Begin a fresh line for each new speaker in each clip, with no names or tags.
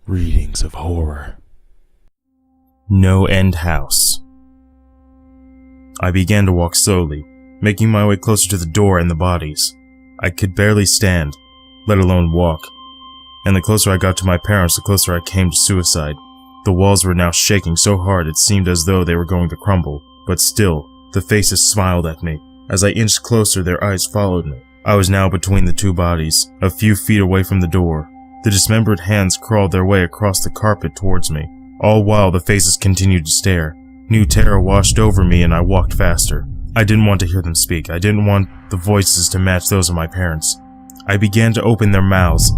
Readings of horror. No End House. I began to walk slowly, making my way closer to the door and the bodies. I could barely stand, let alone walk. And the closer I got to my parents, the closer I came to suicide. The walls were now shaking so hard it seemed as though they were going to crumble, but still, the faces smiled at me. As I inched closer, their eyes followed me. I was now between the two bodies, a few feet away from the door. The dismembered hands crawled their way across the carpet towards me. All while the faces continued to stare. New terror washed over me and I walked faster. I didn't want to hear them speak. I didn't want the voices to match those of my parents. I began to open their mouths,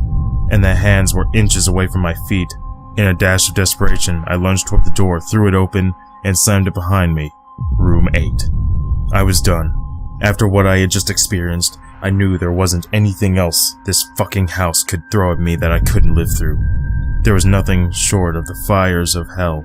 and the hands were inches away from my feet. In a dash of desperation, I lunged toward the door, threw it open, and slammed it behind me. Room 8. I was done. After what I had just experienced, I knew there wasn't anything else this fucking house could throw at me that I couldn't live through. There was nothing short of the fires of hell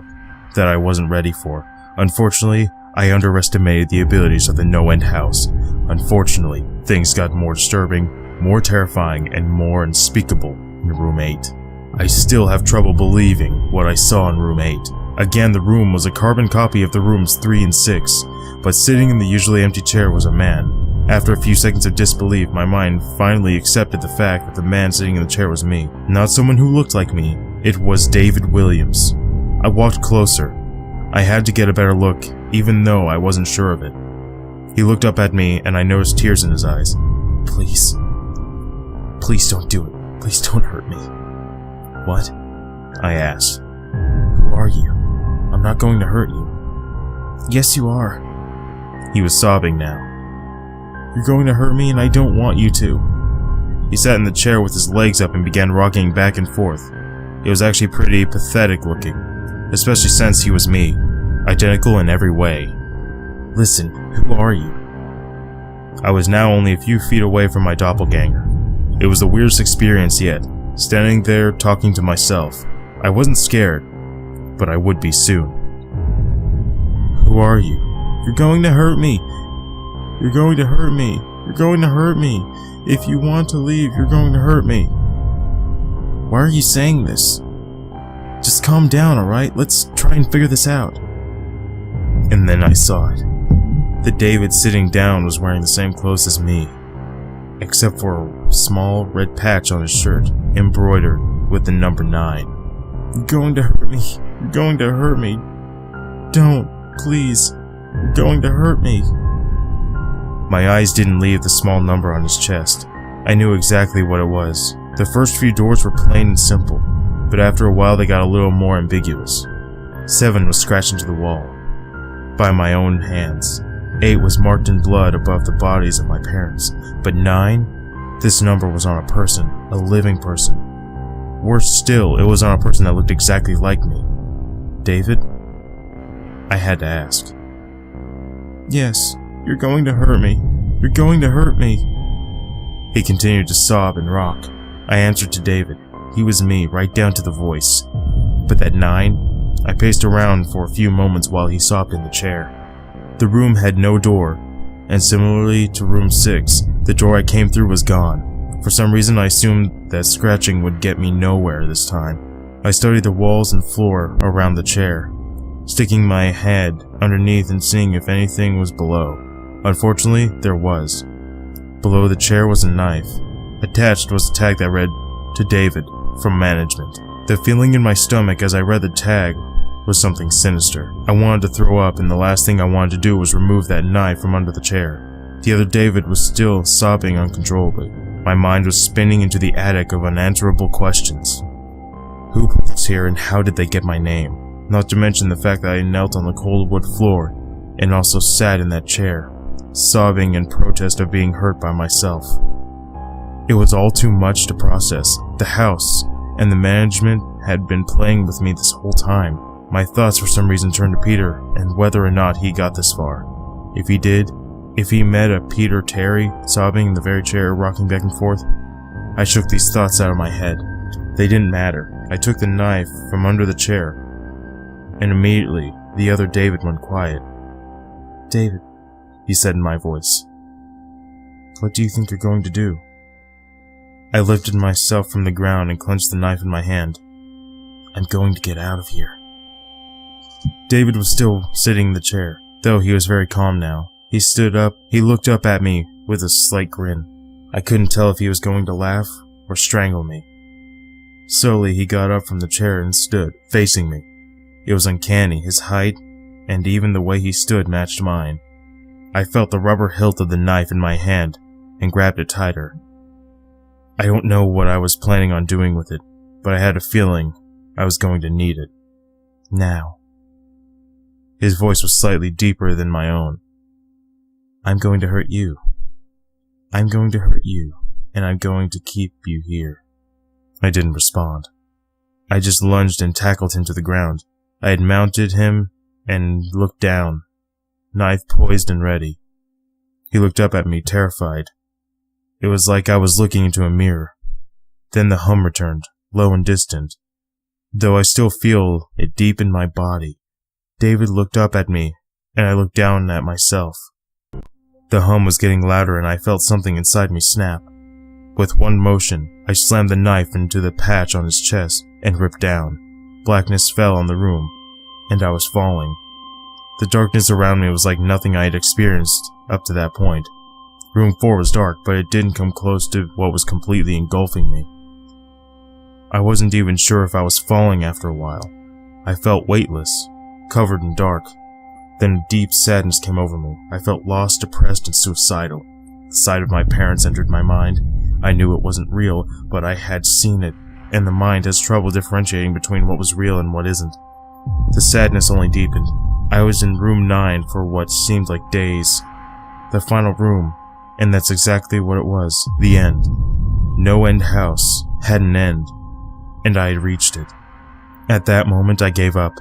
that I wasn't ready for. Unfortunately, I underestimated the abilities of the No End House. Unfortunately, things got more disturbing, more terrifying, and more unspeakable in Room 8. I still have trouble believing what I saw in Room 8. Again, the room was a carbon copy of the rooms 3 and 6, but sitting in the usually empty chair was a man. After a few seconds of disbelief, my mind finally accepted the fact that the man sitting in the chair was me. Not someone who looked like me. It was David Williams. I walked closer. I had to get a better look, even though I wasn't sure of it. He looked up at me, and I noticed tears in his eyes. Please. Please don't do it. Please don't hurt me. What? I asked. Who are you? I'm not going to hurt you. Yes, you are. He was sobbing now. You're going to hurt me and I don't want you to. He sat in the chair with his legs up and began rocking back and forth. It was actually pretty pathetic looking, especially since he was me, identical in every way. Listen, who are you? I was now only a few feet away from my doppelganger. It was the weirdest experience yet, standing there talking to myself. I wasn't scared, but I would be soon. Who are you? You're going to hurt me. You're going to hurt me. You're going to hurt me. If you want to leave, you're going to hurt me. Why are you saying this? Just calm down, alright? Let's try and figure this out. And then I saw it. The David sitting down was wearing the same clothes as me, except for a small red patch on his shirt, embroidered with the number 9. You're going to hurt me. You're going to hurt me. Don't, please. You're going to hurt me. My eyes didn't leave the small number on his chest. I knew exactly what it was. The first few doors were plain and simple, but after a while they got a little more ambiguous. 7 was scratched into the wall by my own hands. 8 was marked in blood above the bodies of my parents. But 9? This number was on a person, a living person. Worse still, it was on a person that looked exactly like me. David? I had to ask. Yes. You're going to hurt me. You're going to hurt me. He continued to sob and rock. I answered to David. He was me, right down to the voice. But that 9? I paced around for a few moments while he sobbed in the chair. The room had no door, and similarly to room 6, the door I came through was gone. For some reason I assumed that scratching would get me nowhere this time. I studied the walls and floor around the chair, sticking my head underneath and seeing if anything was below. Unfortunately, there was. Below the chair was a knife. Attached was a tag that read, "To David, from management." The feeling in my stomach as I read the tag was something sinister. I wanted to throw up, and the last thing I wanted to do was remove that knife from under the chair. The other David was still sobbing uncontrollably. My mind was spinning into the attic of unanswerable questions. Who put this here and how did they get my name? Not to mention the fact that I knelt on the cold wood floor and also sat in that chair, sobbing in protest of being hurt by myself. It was all too much to process. The house and the management had been playing with me this whole time. My thoughts for some reason turned to Peter and whether or not he got this far. If he did, if he met a Peter Terry sobbing in the very chair rocking back and forth, I shook these thoughts out of my head. They didn't matter. I took the knife from under the chair, and immediately the other David went quiet. David, he said in my voice. What do you think you're going to do? I lifted myself from the ground and clenched the knife in my hand. I'm going to get out of here. David was still sitting in the chair, though he was very calm now. He stood up, he looked up at me with a slight grin. I couldn't tell if he was going to laugh or strangle me. Slowly he got up from the chair and stood, facing me. It was uncanny, his height, and even the way he stood matched mine. I felt the rubber hilt of the knife in my hand and grabbed it tighter. I don't know what I was planning on doing with it, but I had a feeling I was going to need it. Now. His voice was slightly deeper than my own. I'm going to hurt you. I'm going to hurt you, and I'm going to keep you here. I didn't respond. I just lunged and tackled him to the ground. I had mounted him and looked down, knife poised and ready. He looked up at me, terrified. It was like I was looking into a mirror. Then the hum returned, low and distant, though I still feel it deep in my body. David looked up at me, and I looked down at myself. The hum was getting louder, and I felt something inside me snap. With one motion, I slammed the knife into the patch on his chest and ripped down. Blackness fell on the room, and I was falling. The darkness around me was like nothing I had experienced up to that point. Room 4 was dark, but it didn't come close to what was completely engulfing me. I wasn't even sure if I was falling after a while. I felt weightless, covered in dark. Then deep sadness came over me. I felt lost, depressed, and suicidal. The sight of my parents entered my mind. I knew it wasn't real, but I had seen it, and the mind has trouble differentiating between what was real and what isn't. The sadness only deepened. I was in room 9 for what seemed like days. The final room, and that's exactly what it was. The end. No End House had an end, and I had reached it. At that moment, I gave up.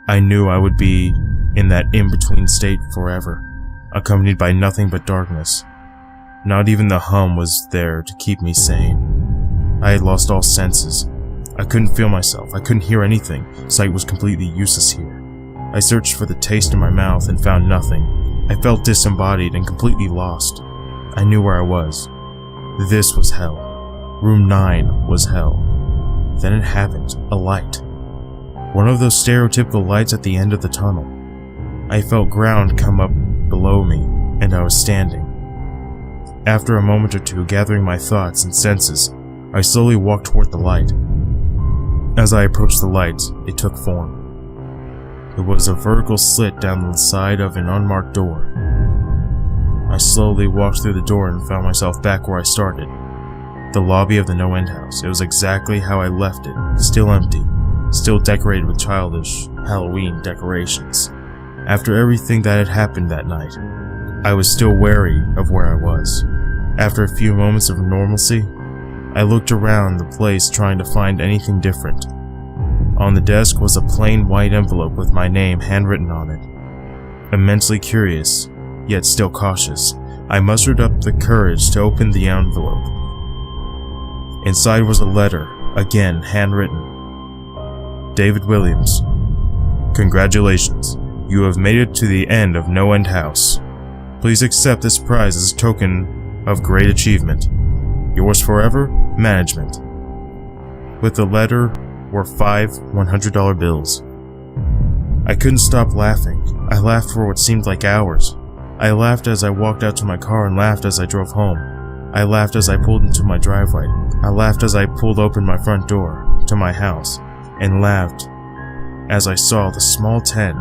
I knew I would be in that in-between state forever, accompanied by nothing but darkness. Not even the hum was there to keep me sane. I had lost all senses. I couldn't feel myself. I couldn't hear anything. Sight was completely useless here. I searched for the taste in my mouth and found nothing. I felt disembodied and completely lost. I knew where I was. This was hell. Room 9 was hell. Then it happened. A light. One of those stereotypical lights at the end of the tunnel. I felt ground come up below me, and I was standing. After a moment or two, gathering my thoughts and senses, I slowly walked toward the light. As I approached the light, it took form. It was a vertical slit down the side of an unmarked door. I slowly walked through the door and found myself back where I started. The lobby of the No End House. It was exactly how I left it, still empty, still decorated with childish Halloween decorations. After everything that had happened that night, I was still wary of where I was. After a few moments of normalcy, I looked around the place trying to find anything different. On the desk was a plain white envelope with my name handwritten on it. Immensely curious, yet still cautious, I mustered up the courage to open the envelope. Inside was a letter, again handwritten. David Williams, congratulations. You have made it to the end of No End House. Please accept this prize as a token of great achievement. Yours forever, Management. With the letter were 5 $100 bills. I couldn't stop laughing. I laughed for what seemed like hours. I laughed as I walked out to my car and laughed as I drove home. I laughed as I pulled into my driveway. I laughed as I pulled open my front door to my house, and laughed as I saw the small 10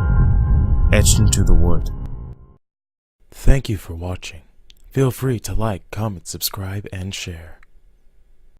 etched into the wood.
Thank you for watching. Feel free to like, comment, subscribe, and share.